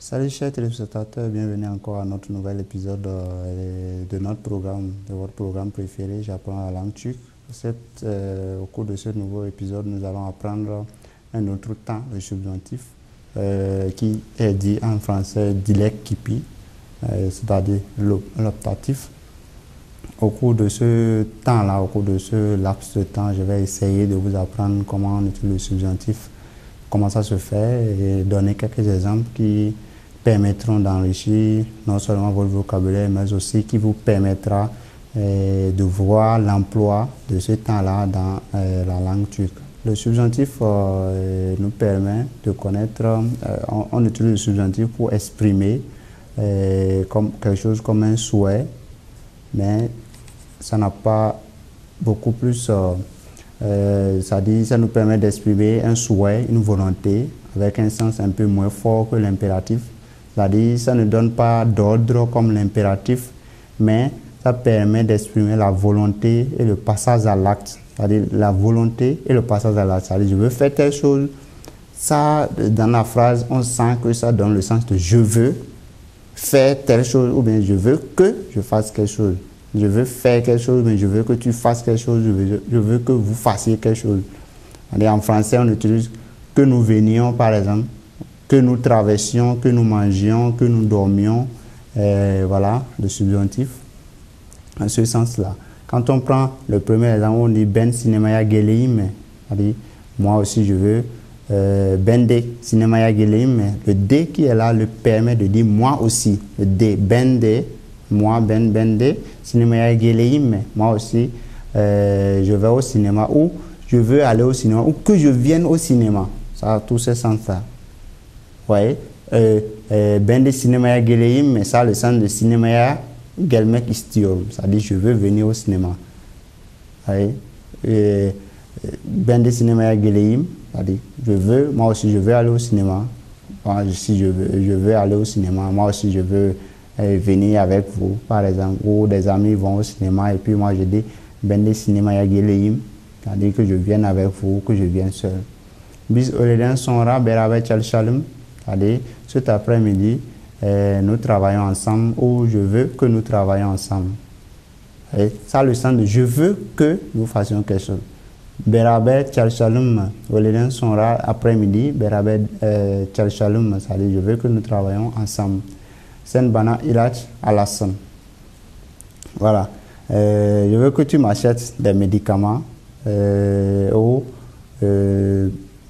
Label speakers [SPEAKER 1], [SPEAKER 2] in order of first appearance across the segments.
[SPEAKER 1] Salut chers téléspectateurs, bienvenue encore à notre nouvel épisode de notre programme, de votre programme préféré, J'apprends la langue turque. Au cours de ce nouveau épisode, nous allons apprendre un autre temps, le subjonctif, qui est dit en français dilek kipi, c'est-à-dire l'optatif. Au cours de ce temps-là, au cours de ce laps de temps, je vais essayer de vous apprendre comment on utilise le subjonctif, comment ça se fait et donner quelques exemples qui permettront d'enrichir non seulement votre vocabulaire, mais aussi qui vous permettra de voir l'emploi de ce temps-là dans la langue turque. Le subjonctif nous permet de connaître, on utilise le subjonctif pour exprimer comme quelque chose comme un souhait, mais ça n'a pas beaucoup plus, ça nous permet d'exprimer un souhait, une volonté, avec un sens un peu moins fort que l'impératif. C'est-à-dire, ça ne donne pas d'ordre comme l'impératif, mais ça permet d'exprimer la volonté et le passage à l'acte. C'est-à-dire, la volonté et le passage à l'acte. C'est-à-dire, je veux faire telle chose. Ça, dans la phrase, on sent que ça donne le sens de je veux faire telle chose, ou bien je veux que je fasse quelque chose. Je veux faire quelque chose, mais je veux que tu fasses quelque chose. Je veux que vous fassiez quelque chose. C'est-à-dire, en français, on utilise que nous venions, par exemple, que nous traversions, que nous mangions, que nous dormions, voilà, le subjonctif, en ce sens-là. Quand on prend le premier exemple, on dit ben sinemaya geleyim, c'est-à-dire moi aussi je veux, ben de sinemaya geleyim, le de qui est là le permet de dire moi aussi, le de, ben de, moi, ben de, sinemaya geleyim, moi aussi, je vais au cinéma, ou je veux aller au cinéma, ou que je vienne au cinéma, ça a tous ces sens-là. Vous voyez, ben de cinéma geleyim, mais ça a le sens de cinéma gelmek istiyorum, c'est-à-dire je veux venir au cinéma. Vous voyez, ben de cinéma geleyim, c'est-à-dire je veux, moi aussi je veux aller au cinéma. Moi, si je veux aller au cinéma, moi aussi je veux venir avec vous, par exemple, ou des amis vont au cinéma et puis moi je dis ben de cinéma geleyim, c'est-à-dire que je vienne avec vous, que je vienne seul. Biz öğleden sonra beraber çalışalım. C'est-à-dire, cet après-midi, nous travaillons ensemble ou je veux que nous travaillions ensemble. Et ça a le sens de je veux que nous fassions quelque chose. Beraber çalışalım, öğleden sonra après-midi, beraber çalışalım, c'est-à-dire je veux que nous travaillions ensemble. Sen bana ilaç alasın. Voilà. Je veux que tu m'achètes des médicaments ou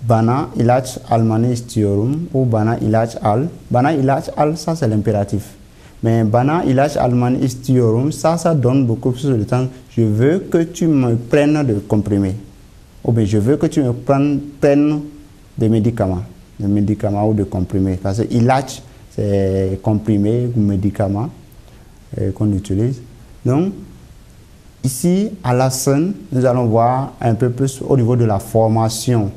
[SPEAKER 1] bana ilaç almanı istiyorum ou bana ilaç al. Bana ilaç al, ça c'est l'impératif. Mais bana ilaç almanı istiyorum, ça donne beaucoup plus de temps. Je veux que tu me prennes de comprimés. Ou bien je veux que tu me prennes des médicaments ou de comprimés. Parce que ilaç, c'est comprimé ou médicament qu'on utilise. Donc, ici, à la scène, nous allons voir un peu plus au niveau de la formation.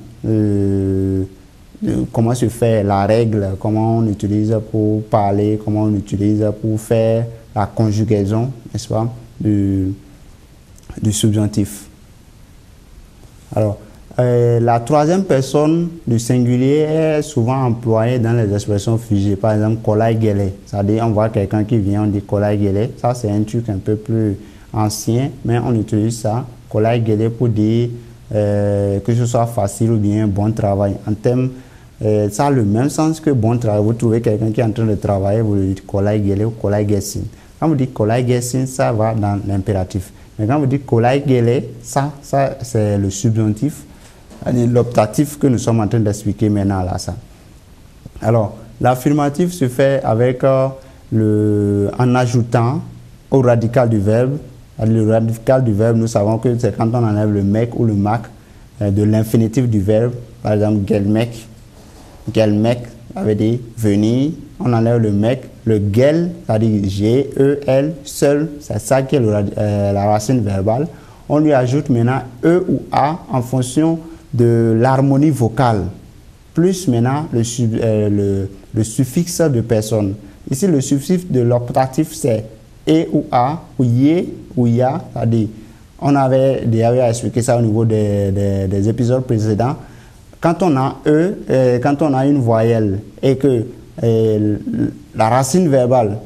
[SPEAKER 1] Comment se fait la règle, comment on utilise pour parler, comment on utilise pour faire la conjugaison, n'est-ce pas, du subjonctif. Alors, la troisième personne du singulier est souvent employée dans les expressions figées. Par exemple, kolay gele, c'est-à-dire on voit quelqu'un qui vient, on dit kolay gele. Ça, c'est un truc un peu plus ancien, mais on utilise ça, kolay gele, pour dire que ce soit facile ou bien bon travail. En termes, ça a le même sens que bon travail. Vous trouvez quelqu'un qui est en train de travailler, vous lui dites kolay gele ou kolay gelsin. Quand vous dites kolay gelsin, ça va dans l'impératif. Mais quand vous dites kolay gele, ça c'est le subjonctif, l'optatif que nous sommes en train d'expliquer maintenant là. Ça. Alors, l'affirmatif se fait avec en ajoutant au radical du verbe. Le radical du verbe, nous savons que c'est quand on enlève le mec ou le mak de l'infinitif du verbe. Par exemple, gelmek, ça veut dire venir. On enlève le mec, le gel, c'est-à-dire G-E-L, seul, c'est ça qui est la racine verbale. On lui ajoute maintenant E ou A en fonction de l'harmonie vocale. Plus maintenant le suffixe de personne. Ici, le suffixe de l'optatif, c'est E ou A, ou Yé, ou Ya, c'est-à-dire, on avait déjà expliqué ça au niveau des épisodes précédents. Quand on a E, quand on a une voyelle et que la racine verbale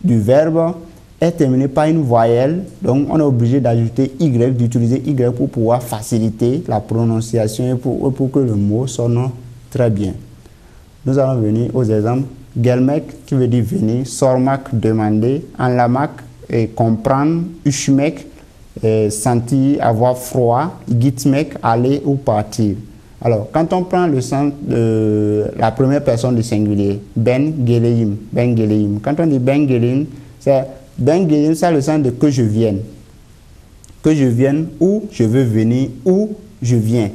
[SPEAKER 1] du verbe est terminée par une voyelle, donc on est obligé d'ajouter Y, d'utiliser Y pour pouvoir faciliter la prononciation et pour que le mot sonne très bien. Nous allons venir aux exemples. Gelmek qui veut dire venir, Sormak demander, Anlamak comprendre, Ushmek sentir, avoir froid, Gitmek aller ou partir. Alors, quand on prend le sens de la première personne du singulier, Ben Geleim, Ben Geleim. Quand on dit Ben Geleim, c'est Ben Geleim, ça a le sens de que je vienne. Que je vienne, ou je veux venir, ou je viens.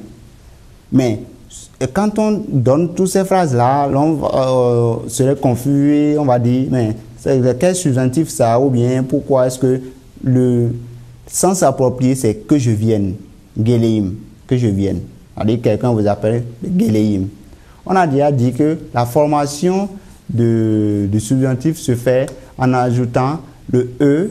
[SPEAKER 1] Mais quand on donne toutes ces phrases-là, on serait confus et on va dire, mais quel subjonctif ça, ou bien pourquoi est-ce que le sens approprié, c'est que je vienne, Geleim, que je vienne. C'est-à-dire quelqu'un vous appelle Geleim. On a déjà dit que la formation de subjonctif se fait en ajoutant le E.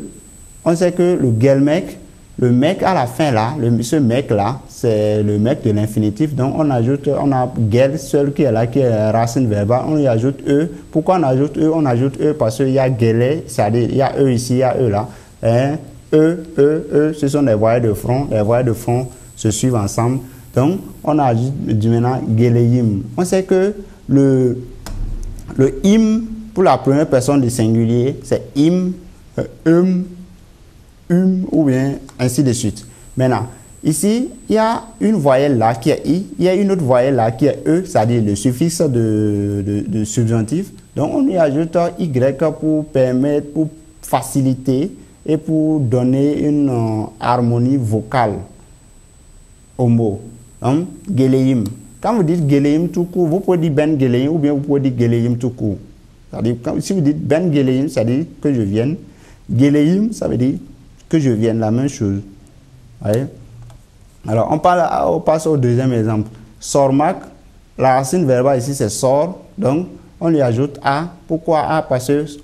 [SPEAKER 1] On sait que le Gelmek, le mec à la fin là, ce mec là, c'est le mec de l'infinitif. Donc on ajoute, on a Gel seul qui est là, qui est la racine verbale. On y ajoute E. Pourquoi on ajoute E? On ajoute E parce qu'il y a Gelé, c'est-à-dire il y a E ici, il y a E là. E, ce sont des voyelles de front. Les voyelles de front se suivent ensemble. Donc, on ajoute du maintenant Geleim. On sait que le im pour la première personne du singulier, c'est im, ou bien ainsi de suite. Maintenant, ici, il y a une voyelle là qui est i, il y a une autre voyelle là qui est e, c'est-à-dire le suffixe de subjonctif. Donc, on y ajoute y pour permettre, pour faciliter et pour donner une harmonie vocale au mot. Geleim. Quand vous dites Geleim tout court, vous pouvez dire Ben Geleim ou bien vous pouvez dire Geleim tout court. C'est-à-dire, si vous dites Ben Geleim, ça veut dire que je vienne. Geleim, ça veut dire que je vienne, la même chose. Voyez? Alors, on passe au deuxième exemple. Sormak, la racine verbale ici c'est sor, donc on lui ajoute A. Pourquoi A? Parce que c'est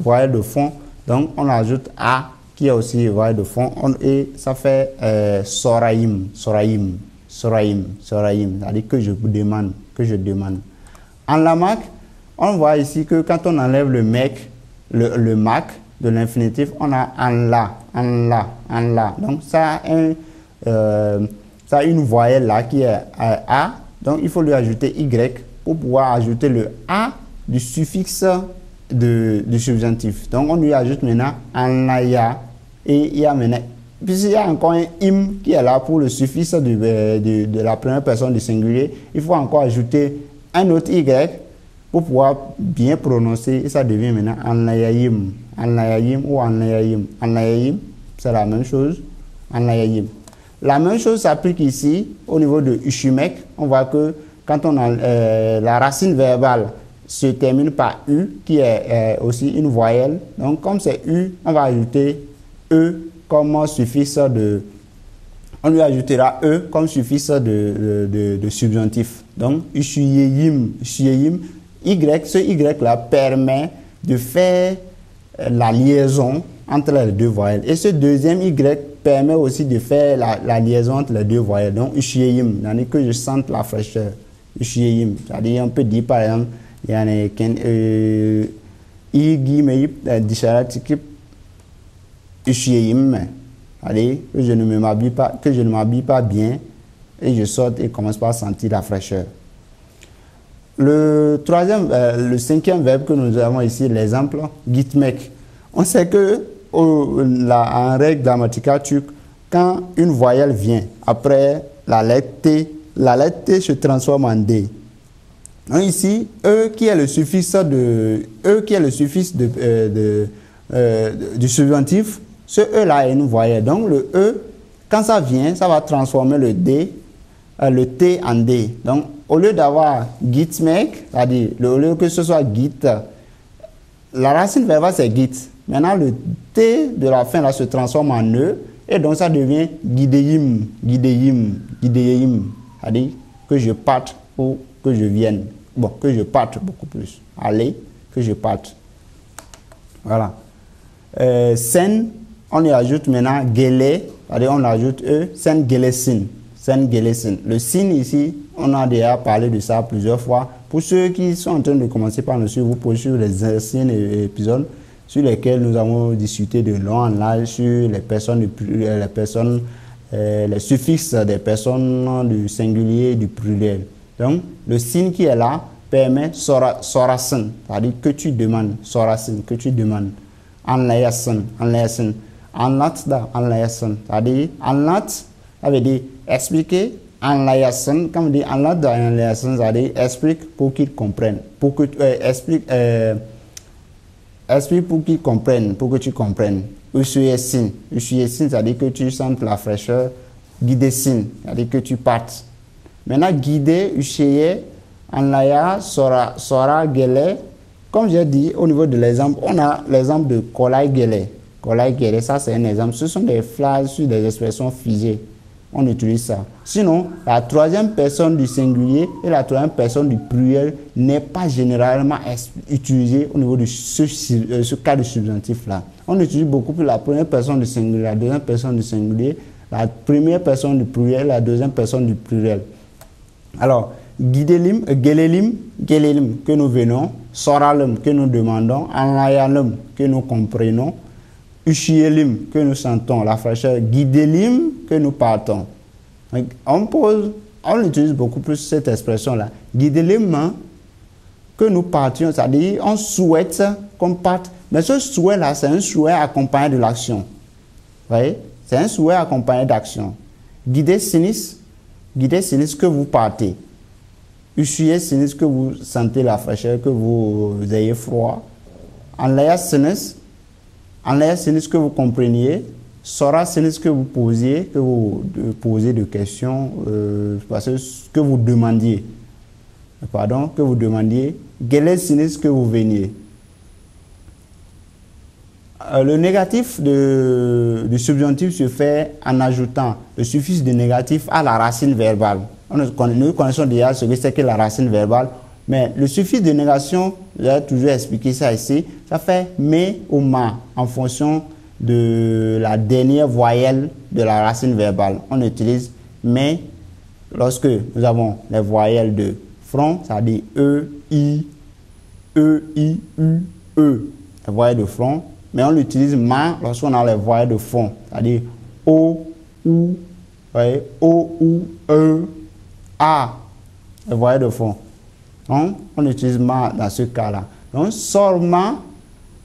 [SPEAKER 1] voyelle de fond, donc on ajoute A qui est aussi voyelle de fond, et ça fait soraim, c'est-à-dire que je demande, que je demande. En lamak, on voit ici que quand on enlève le mec, le mac de l'infinitif, on a en la. Donc ça a une voyelle là qui est A, donc il faut lui ajouter Y pour pouvoir ajouter le A du suffixe du subjonctif. Donc on lui ajoute maintenant anaya, et il y a maintenant, puisqu'il y a encore un im qui est là pour le suffixe de la première personne du singulier, il faut encore ajouter un autre Y pour pouvoir bien prononcer, et ça devient maintenant anayayim, ou anayayim, c'est la même chose, anayayim. La même chose s'applique ici au niveau de ushimek. On voit que quand on a la racine verbale se termine par U, qui est aussi une voyelle. Donc, comme c'est U, on va ajouter E comme suffixe de... On lui ajoutera E comme suffixe de subjonctif. Donc, Ushuyeyim, ce Y là permet de faire la liaison entre les deux voyelles. Et ce deuxième Y permet aussi de faire la liaison entre les deux voyelles. Donc, Ushuyeyim, c'est-à-dire que je sente la fraîcheur. Ushuyeyim, c'est-à-dire on peut dire par exemple, il y a un allez, que je ne m'habille pas bien et je saute et commence par sentir la fraîcheur. Le cinquième verbe que nous avons ici, l'exemple gitmek. On sait que en règle grammaticale turque, quand une voyelle vient après la lettre T se transforme en D. Donc ici, E qui est le suffixe du subjonctif, ce E là est une voyelle. Donc le E, quand ça vient, ça va transformer le T en D. Donc au lieu d'avoir gitmek, c'est-à-dire au lieu que ce soit git, la racine verbale c'est git. Maintenant le T de la fin là se transforme en E et donc ça devient gideim. C'est-à-dire que je parte ou que je vienne. Bon, que je parte beaucoup plus. Allez, que je parte. Voilà. Sen, on y ajoute maintenant gele, c'est-à-dire on ajoute E, sen gelesin. Le sin ici, on a déjà parlé de ça plusieurs fois. Pour ceux qui sont en train de commencer par nous suivre, vous pouvez suivre les anciens épisodes sur lesquels nous avons discuté de long en large sur les personnes, les suffixes des personnes du singulier et du pluriel. Donc, le signe qui est là permet sorasen, c'est-à-dire que tu demandes, sorasen, que tu demandes. Anlayasen, anlayasen. Anlat da, anlayasen. C'est-à-dire, anlat, ça veut dire expliquer. Anlayasen, quand on dit anlat da, anlayasen, ça veut dire explique pour qu'ils comprennent. Pour que explique pour qu'ils comprennent, pour que tu comprennes. Usuyesin, usuyesin, ça veut dire que tu sentes la fraîcheur. Guidesin, ça veut dire que tu partes. Maintenant, guider, usuyé, anlaya, sora, gele. Comme j'ai dit, au niveau de l'exemple, on a l'exemple de kolai gele. Kolai gele, ça c'est un exemple. Ce sont des phrases sur des expressions figées. On utilise ça. Sinon, la troisième personne du singulier et la troisième personne du pluriel n'est pas généralement utilisée au niveau de ce cas de subjonctif-là. On utilise beaucoup plus la première personne du singulier, la deuxième personne du singulier, la première personne du pluriel, la deuxième personne du pluriel. Alors, guidelim, gelelim, que nous venons, soralem, que nous demandons, anlayalem, que nous comprenons, ushielim, que nous sentons la fraîcheur, guidelim, que nous partons. Donc, on utilise beaucoup plus cette expression-là. Guidelim, que nous partions, c'est-à-dire on souhaite qu'on parte. Mais ce souhait-là, c'est un souhait accompagné de l'action. Vous voyez? C'est un souhait accompagné d'action. Guidez sinis, que vous partez. Ushie sinis, que vous sentez la fraîcheur, que vous ayez froid. Anlaya sinis, que vous compreniez. Sora sinis, que vous posiez, de questions, parce que vous demandiez. Pardon, que vous demandiez. Gele sinis, que vous veniez. Le négatif du subjonctif se fait en ajoutant le suffixe de négatif à la racine verbale. Nous connaissons déjà ce que c'est que la racine verbale, mais le suffixe de négation, j'ai toujours expliqué ça ici, ça fait mais ou ma en fonction de la dernière voyelle de la racine verbale. On utilise mais lorsque nous avons les voyelles de front, ça dit E, I, U, E, les voyelles de front. Mais on utilise ma lorsqu'on a les voyelles de fond, c'est-à-dire O, ou, voyez, O, ou, E, A, les voyelles de fond. Donc, on utilise ma dans ce cas-là. Donc, sorma,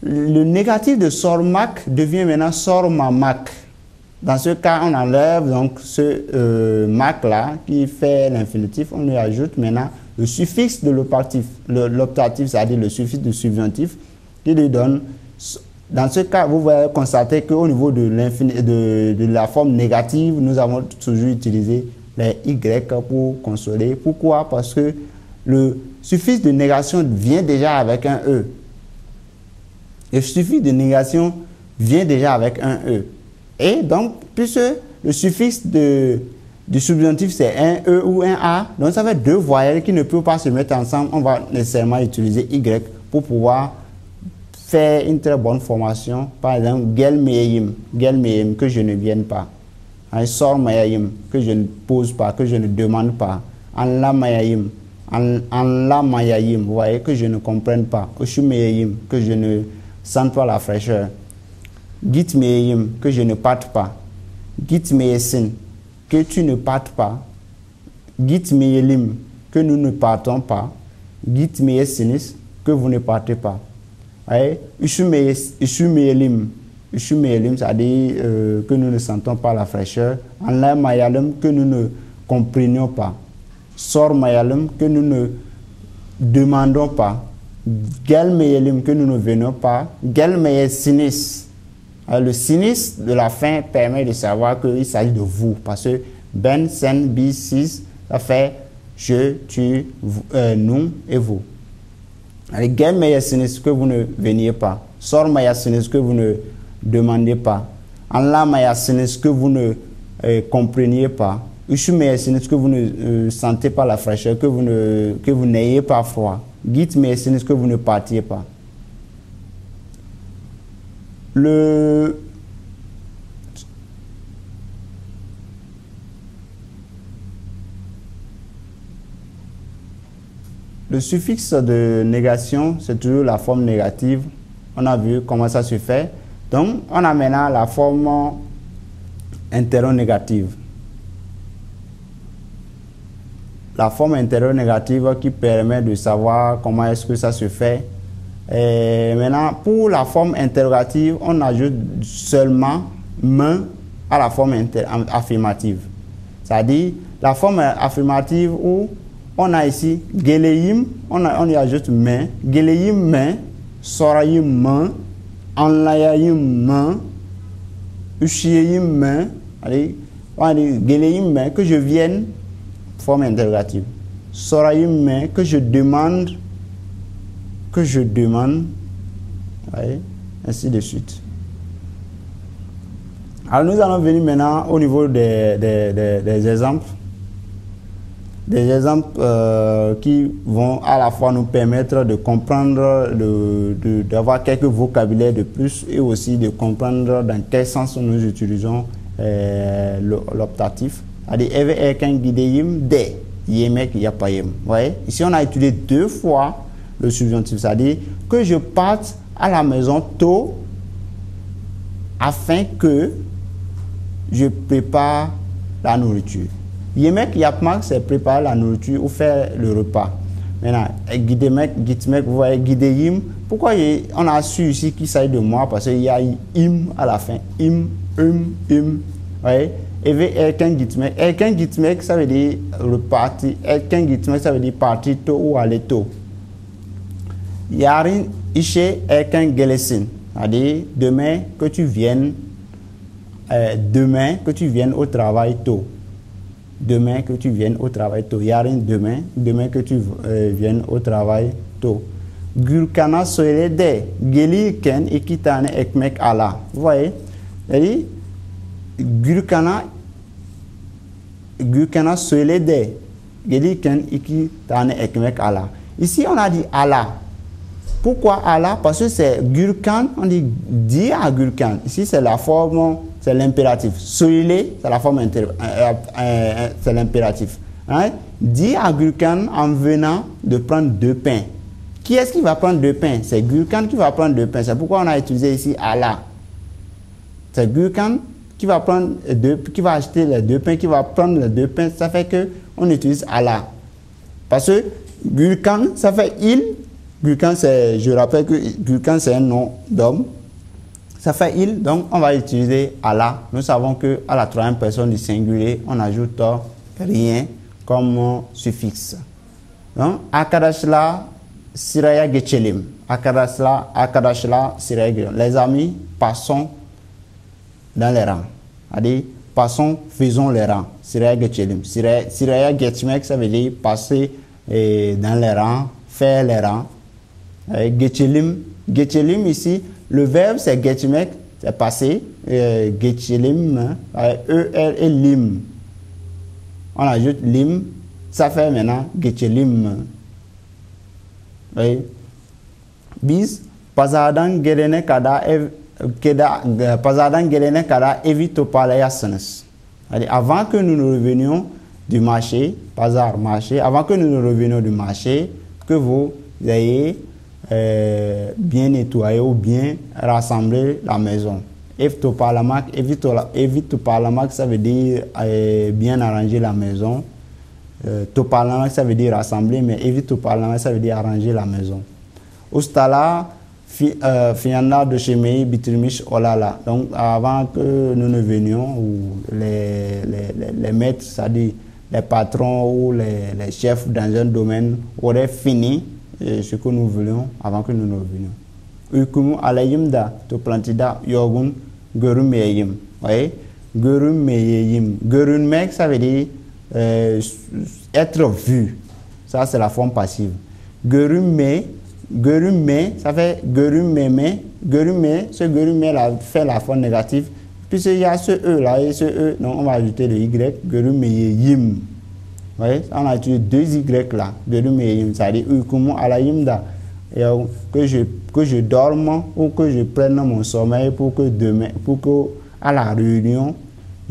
[SPEAKER 1] le négatif de sormac devient maintenant sormamac. Dans ce cas, on enlève donc ce mac-là qui fait l'infinitif, on lui ajoute maintenant le suffixe de l'optatif, c'est-à-dire le suffixe du subjonctif, qui lui donne. Dans ce cas, vous allez constater qu'au niveau de la forme négative, nous avons toujours utilisé les Y pour consoler. Pourquoi? Parce que le suffixe de négation vient déjà avec un E. Le suffixe de négation vient déjà avec un E. Et donc, puisque le suffixe du subjonctif c'est un E ou un A, donc ça fait deux voyelles qui ne peuvent pas se mettre ensemble. On va nécessairement utiliser Y pour pouvoir faire une très bonne formation. Par exemple, gel meyim, que je ne vienne pas. Sor mayayim, que je ne pose pas, que je ne demande pas. Anla mayayim, vous voyez, que je ne comprenne pas. Oshu meyayim, que je ne sente pas la fraîcheur. Git meyayim, que je ne parte pas. Git meyesin, que tu ne partes pas. Git meyelim, que nous ne partons pas. Git meyesinis, que vous ne partez pas. Ishumeyelim, c'est-à-dire que nous ne sentons pas la fraîcheur. Anla mayalem, que nous ne comprenions pas. Sor mayalem, que nous ne demandons pas. Gel meyelim, que nous ne venons pas. Gel meyesinis. Le sinis de la fin permet de savoir qu'il s'agit de vous. Parce que ben, sen, bi, sis, ça fait je, tu, vous, nous et vous. Gel meyesinis, que vous ne veniez pas. Sor meyesinis, que vous ne demandiez pas. Anla meyesinis, que vous ne compreniez pas. Ushu meyesinis, que vous ne sentez pas la fraîcheur, que vous n'ayez pas froid. Git meyesinis, que vous ne partiez pas. Le le suffixe de négation, c'est toujours la forme négative. On a vu comment ça se fait. Donc, on a maintenant la forme interronégative. La forme interronégative qui permet de savoir comment est-ce que ça se fait. Et maintenant, pour la forme interrogative, on ajoute seulement main à la forme affirmative. C'est-à-dire, la forme affirmative où on a ici Geleim, on y ajoute main, Geleim main, Sorayim main, Anlayayim main, Ushiyim main, on a dit Geleim main, que je vienne, forme interrogative. Sorayim main, que je demande, ainsi de suite. Alors nous allons venir maintenant au niveau des exemples. Des exemples qui vont à la fois nous permettre de comprendre, d'avoir quelques vocabulaires de plus et aussi de comprendre dans quel sens nous utilisons l'optatif. C'est-à-dire, ici on a utilisé 2 fois le subjonctif, c'est-à-dire que je parte à la maison tôt afin que je prépare la nourriture. Yemek yapmak, c'est préparer la nourriture ou faire le repas. Maintenant, gidemek, gitmek, vous voyez, gideyim. Pourquoi on a su ici qu'il s'agit de moi? Parce qu'il y a im à la fin. Im. Vous voyez? Et elken gitmek. Elken gitmek, ça veut dire repartir. Elken gitmek, ça veut dire partir tôt ou aller tôt. Yarin ishe elken gelesin. C'est-à-dire demain que tu viennes au travail tôt. Demain que tu viennes au travail tôt. Yarin demain que tu viennes au travail tôt. Gurkana soelede geli ken ikitane ekmek ala. Vous voyez? C'est-à-dire Gurkana soelede geli ken ikitane ekmek ala. Ici on a dit ala. Pourquoi Allah? Parce que c'est Gurkan, on dit dire à Gurkan. Ici, c'est la forme, c'est l'impératif. Soile, c'est la forme, c'est l'impératif. Hein? Dire à Gurkan en venant de prendre 2 pains. Qui est-ce qui va prendre 2 pains? C'est Gurkan qui va prendre 2 pains. C'est pourquoi on a utilisé ici Allah. C'est Gurkan qui va prendre qui va acheter les 2 pains, qui va prendre les 2 pains. Ça fait que on utilise Allah. Parce que Gurkan, ça fait il. Gurkan, je rappelle que Gurkan, c'est un nom d'homme. Ça fait il, donc on va utiliser Allah. Nous savons que à la 3e personne du singulier, on ajoute rien comme suffixe. Donc, Akadashla, Siraya Gechelim. Akadashla, Siraya Gechelim. Les amis, passons dans les rangs. C'est-à-dire, passons, faisons les rangs. Siraya Gechelim. Siraya Getmek, ça veut dire passer dans les rangs, faire les rangs. Gechelim ici, le verbe c'est getmek, c'est passé. Gechelim, E-L et lim. On ajoute lim, ça fait maintenant Gechelim. Bis, pazadan gelene kada evito palayasnes. Avant que nous nous revenions du marché, pazar marché, avant que nous nous revenions du marché, que vous ayez bien nettoyer ou bien rassembler la maison. Evito parlamak, ça veut dire bien arranger la maison. Topalamak, ça veut dire rassembler, mais evito parlamak, ça veut dire arranger la maison. Ustala, fianda de chemei bitrimish olala. Donc, avant que nous ne venions, ou les maîtres, c'est-à-dire les patrons ou les chefs dans un domaine auraient fini ce que nous voulions avant que nous ne revenions. Ukumu alayimda to plantida yogun gerumeyim. Voyez? Gerumeyim. Gerunmek, ça veut dire être vu. Ça, c'est la forme passive. Gerume, ça fait gerumeme. Gerume, ce gerume là fait la forme négative. Puis il y a ce E là et ce E, donc on va ajouter le Y. Gerumeyim. Voyez, on a utilisé 2 Y là, c'est-à-dire que je dorme ou que je prenne mon sommeil pour que demain, pour que à la réunion,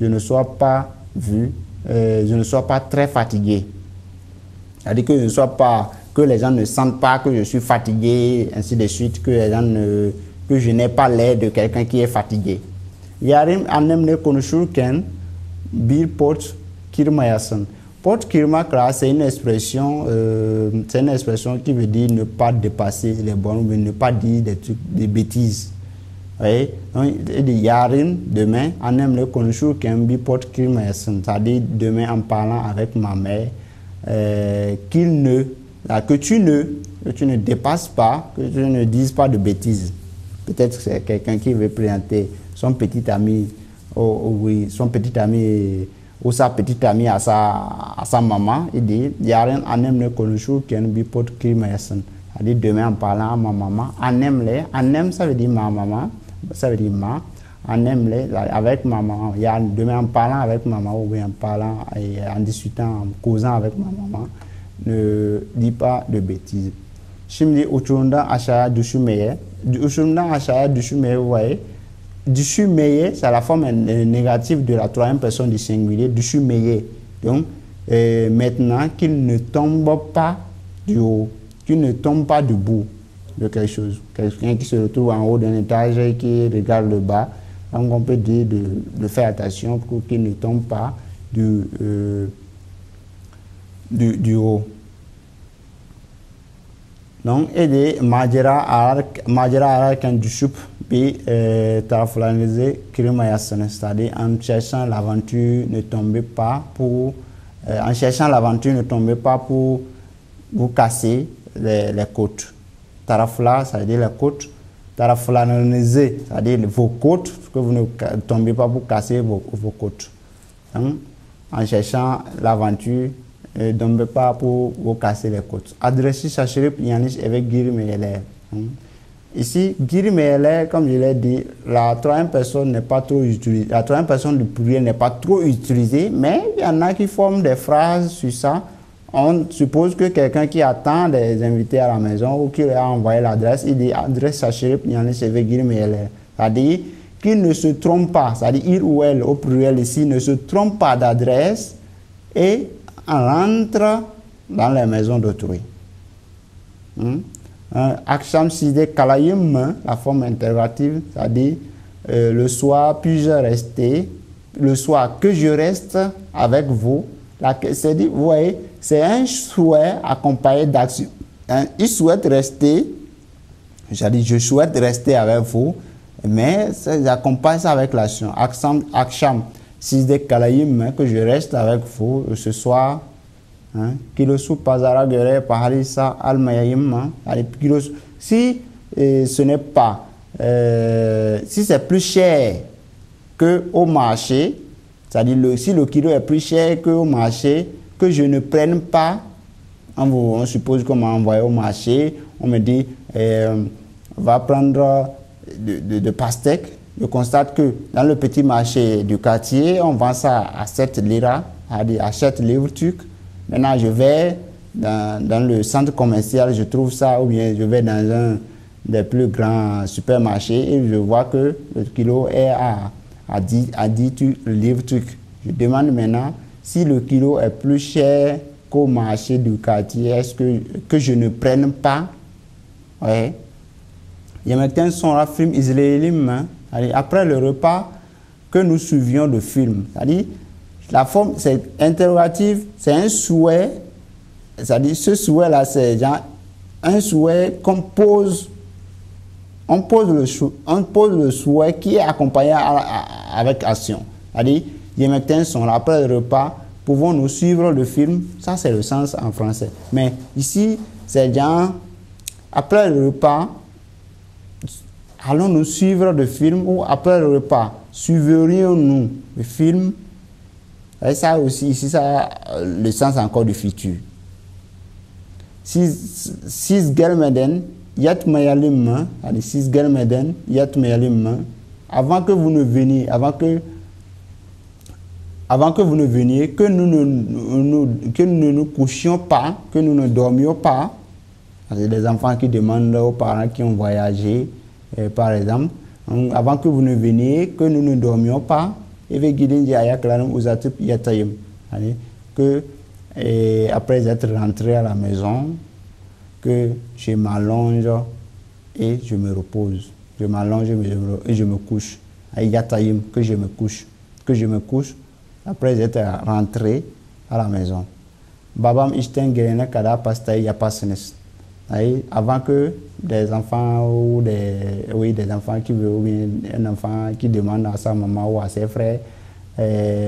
[SPEAKER 1] je ne sois pas vu, je ne sois pas très fatigué. C'est-à-dire que je ne sois pas que les gens ne sentent pas que je suis fatigué, ainsi de suite, que les gens que je n'ai pas l'air de quelqu'un qui est fatigué. Yarim anem konuşurken bir pot kirmayasın. Pot kirmak, c'est une expression qui veut dire ne pas dépasser les bornes, mais ne pas dire des bêtises. Oui, donc il dit Yarim demain anem le konuşurken bir pot kirmayasın. C'est-à-dire demain en parlant avec ma mère, que tu ne dépasses pas, que tu ne dises pas de bêtises. Peut-être que c'est quelqu'un qui veut présenter son petit ami, son petit ami ou sa petite amie à sa maman. Il dit, Yaren anem ne konuşur ken bi pot krimayasan. Il dit demain en parlant à ma maman, anem ça veut dire ma maman, ça veut dire ma. Anem avec ma maman. Demain en parlant avec ma maman ou bien en parlant et en discutant, en causant avec ma maman, ne dis pas de bêtises. Şimdi uçurumdan aşağıya düşürmeye. Uçurumdan aşağıya düşürmeye, vous voyez. Düşürmeye, c'est la forme négative de la troisième personne du singulier. Düşürmeye. Donc, maintenant, qu'il ne tombe pas du haut, qu'il ne tombe pas du bout de quelque chose. Quelqu'un qui se retrouve en haut d'un étage et qui regarde le bas. Donc, on peut dire de faire attention pour qu'il ne tombe pas du haut. Donc, aider macera ararken düşüp bir taraflarınızı kırmayasınız. C'est-à-dire en cherchant l'aventure, ne tombez pas pour vous casser les côtes. Tarafla, ça veut dire les côtes. Taraflarınızı, c'est-à-dire vos côtes, que vous ne tombez pas pour casser vos côtes. Donc, en cherchant l'aventure, ne tombez pas pour vous casser les côtes. Adressez şaşırıp yanlış eve girmeyeler. Ici, girmeyeler, comme je l'ai dit, la troisième personne n'est pas trop utilisée. La troisième personne du pluriel n'est pas trop utilisée, mais il y en a qui forment des phrases sur ça. On suppose que quelqu'un qui attend des invités à la maison ou qui leur a envoyé l'adresse, il dit adresse şaşırıp yanlış eve girmeyeler. C'est-à-dire qu'il ne se trompe pas, c'est-à-dire il ou elle au pluriel ici ne se trompe pas d'adresse et rentre dans les maisons d'autrui. Akşam sizde kalayım, la forme interrogative, c'est-à-dire le soir puis-je rester, le soir que je reste avec vous. C'est-à-dire, vous voyez, c'est un souhait accompagné d'action. Il souhaite rester, c'est-à-dire je souhaite rester avec vous, mais j'accompagne ça avec l'action. Akşam sizde kalayım, que je reste avec vous ce soir. Kilosu pazara göre paharisa almayayım. Si ce n'est pas, si c'est plus cher que au marché, c'est-à-dire si le kilo est plus cher que au marché, que je ne prenne pas, on suppose qu'on m'a envoyé au marché, on me dit va prendre de pastèques. Je constate que dans le petit marché du quartier, on vend ça à 7 liras, à 7 livres turcs. Maintenant, je vais dans le centre commercial, je trouve ça, ou bien je vais dans un des plus grands supermarchés et je vois que le kilo est à 10 livres turcs. Je demande maintenant si le kilo est plus cher qu'au marché du quartier, est-ce que je ne prenne pas? Oui. Yemekten sonra film izleyelim. Après le repas que nous suivions de film. C'est-à-dire, la forme, c'est interrogative, c'est un souhait. C'est-à-dire, ce souhait-là, c'est un souhait qu'on pose. On pose le souhait qui est accompagné avec action. C'est-à-dire, Yemekten sonra, après le repas, pouvons-nous suivre le film? Ça, c'est le sens en français. Mais ici, c'est genre, après le repas, allons-nous suivre le film ou après le repas, suivrions-nous le film? Et ça aussi, ici, ça a le sens encore du futur. Siz gelmeden yatmayalım mı? Siz gelmeden yatmayalım mı? Avant que vous ne veniez, que nous ne nous couchions pas, que nous ne dormions pas. C'est des enfants qui demandent aux parents qui ont voyagé, par exemple, avant que vous ne veniez, que nous ne dormions pas. Que après être rentré à la maison, que je m'allonge et je me repose. Je m'allonge et je me couche. Aïgataïm, que je me couche. Que je me couche après être rentré à la maison. Babam Ishten Gerene Kada Pastaï Yapasnes. Avant que des enfants ou des enfants qui veulent, ou bien un enfant qui demande à sa maman ou à ses frères,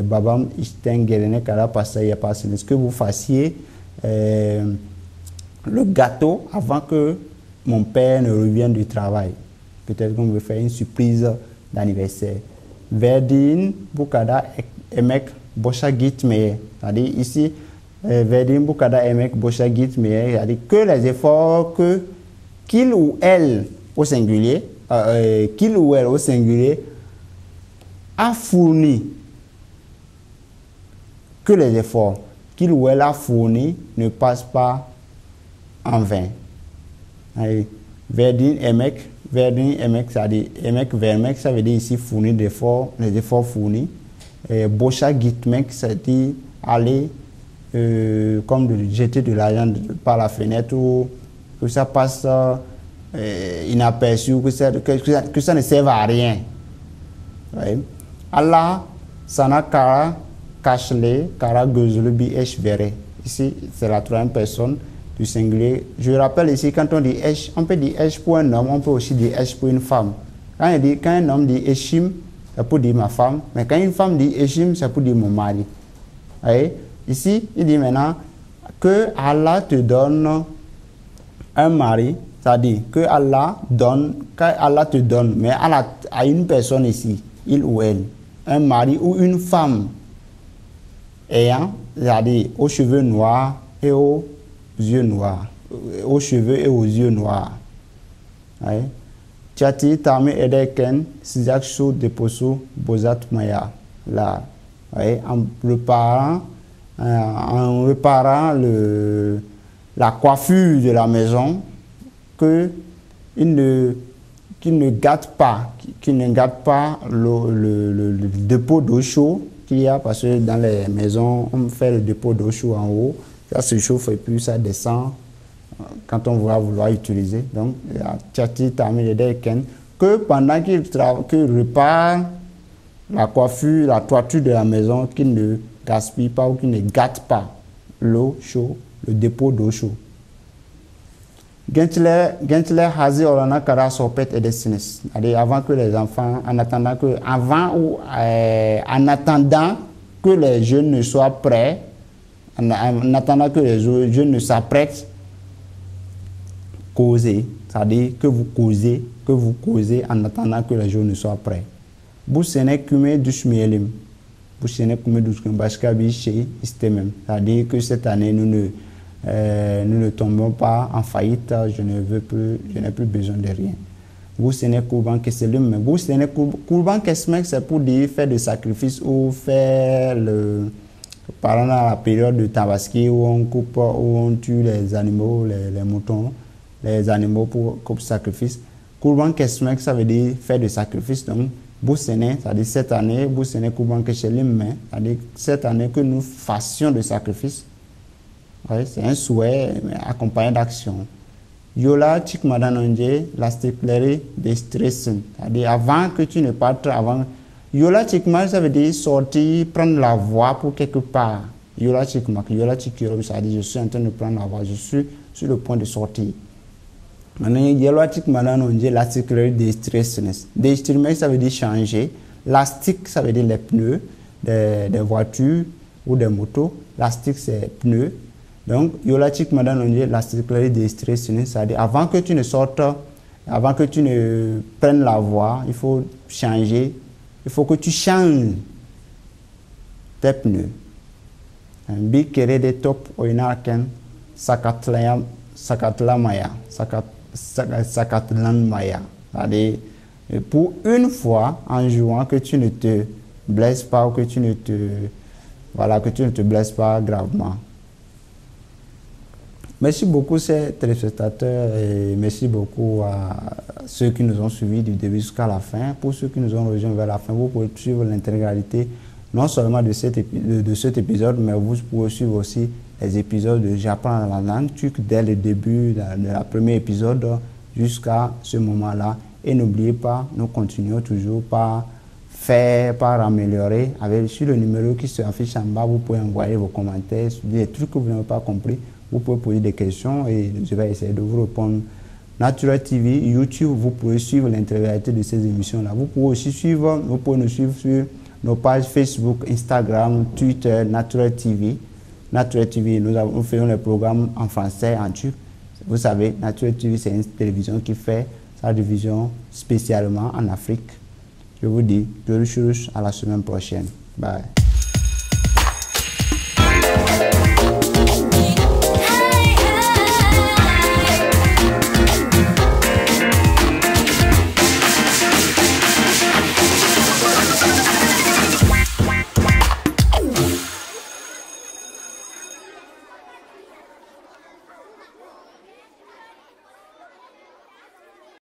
[SPEAKER 1] Babam Ishten Gerene Kada Pastaï Yapasnes, que vous fassiez le gâteau avant que mon père ne revienne du travail. Peut-être qu'on veut faire une surprise d'anniversaire. Verdin Bukada Emek Bosha Gitmeye. C'est-à-dire ici, Verdin Bukada Emek Bosha Gitmeye, c'est-à-dire que les efforts qu'il ou elle au singulier, a fourni, que les efforts qu'il ou elle a fournis ne passent pas en vain. Verdin Emek, c'est-à-dire Emek Vermek, ça veut dire ici fournir d'efforts, les efforts fournis. Bosha Gitmek, c'est-à-dire aller comme de jeter de l'argent par la fenêtre ou que ça passe inaperçu, que ça ne serve à rien. Oui. Allah, Sana Kara, Kashle, Kara Gozulubi Eshvere. Ici, c'est la troisième personne du singulier. Je rappelle ici, quand on dit Esh, on peut dire Esh pour un homme, on peut aussi dire Esh pour une femme. Quand un homme dit Eshim, c'est pour dire ma femme, mais quand une femme dit Eshim, c'est pour dire mon mari. Voyez? Ici, il dit maintenant que Allah te donne un mari, c'est-à-dire que Allah te donne, mais à une personne ici, il ou elle, un mari ou une femme ayant, c'est-à-dire aux cheveux noirs et aux yeux noirs, aux cheveux et aux yeux noirs. Tchati tami edeken sijaksu deposu bozat maya. Là, en réparant la coiffure de la maison, qu'il ne gâte pas le dépôt d'eau chaude qu'il y a, parce que dans les maisons, on fait le dépôt d'eau chaude en haut, ça se chauffe et puis ça descend quand on va vouloir utiliser. Donc, que pendant qu'il répare la coiffure, la toiture de la maison, qu'il ne gaspille pas ou qu'il ne gâte pas l'eau chaude, le dépôt d'eau chaude. Gentile hazi orana kara sopet et destines. Avant que les enfants, en attendant que les jeunes ne soient prêts, en attendant que les jeunes ne s'apprêtent, causer, c'est-à-dire que vous causez en attendant que les jeunes ne soient prêts. C'est-à-dire que cette année, nous ne tombons pas en faillite, je n'ai plus besoin de rien. C'est pour dire faire des sacrifices ou faire par exemple à la période de Tabaski où on coupe, où on tue les animaux, les moutons, les animaux pour sacrifice. Kurban Kesmek, ça veut dire faire des sacrifices. Donc, Boussene, c'est-à-dire cette année, Boussene Kurban Keshelim, c'est-à-dire cette année que nous fassions des sacrifices. Ouais, c'est un souhait accompagné d'action. Yola Chikmadanonje, la stiplerie des stress. C'est-à-dire avant que tu ne partes, avant. Yola Chikmal, ça veut dire sortir, prendre la voie pour quelque part. Yola Chikmak, Yola Chikiro, ça veut dire je suis en train de prendre la voie, je suis sur le point de sortir. Maintenant, Yola Chikmadanonje, la stiplerie des stress. Des ça veut dire changer. Lastique, ça veut dire les pneus des voitures ou des motos. Lastique, c'est pneus. Donc, Yolatik Madanonje, la sécurité des stress, c'est-à-dire avant que tu ne sortes, avant que tu ne prennes la voie, il faut changer, il faut que tu changes tes pneus. Un bikere de top oinaken sakatlan maya. C'est-à-dire, pour une fois, en jouant, que tu ne te blesses pas ou que tu ne te blesses pas gravement. Merci beaucoup, ces téléspectateurs, et merci beaucoup à ceux qui nous ont suivis du début jusqu'à la fin. Pour ceux qui nous ont rejoints vers la fin, vous pouvez suivre l'intégralité non seulement de cet épisode, mais vous pouvez suivre aussi les épisodes de J'apprends la langue turque dès le début de la premier épisode jusqu'à ce moment-là. Et n'oubliez pas, nous continuons toujours par améliorer. Sur le numéro qui s'affiche en bas, vous pouvez envoyer vos commentaires, des trucs que vous n'avez pas compris. Vous pouvez poser des questions et je vais essayer de vous répondre. Naturel TV, YouTube, vous pouvez suivre l'intégralité de ces émissions-là. Vous pouvez aussi nous suivre sur nos pages Facebook, Instagram, Twitter, Naturel TV. Naturel TV, nous faisons les programmes en français, en turc. Vous savez, Naturel TV, c'est une télévision qui fait sa division spécialement en Afrique. Je vous dis, à la semaine prochaine. Bye.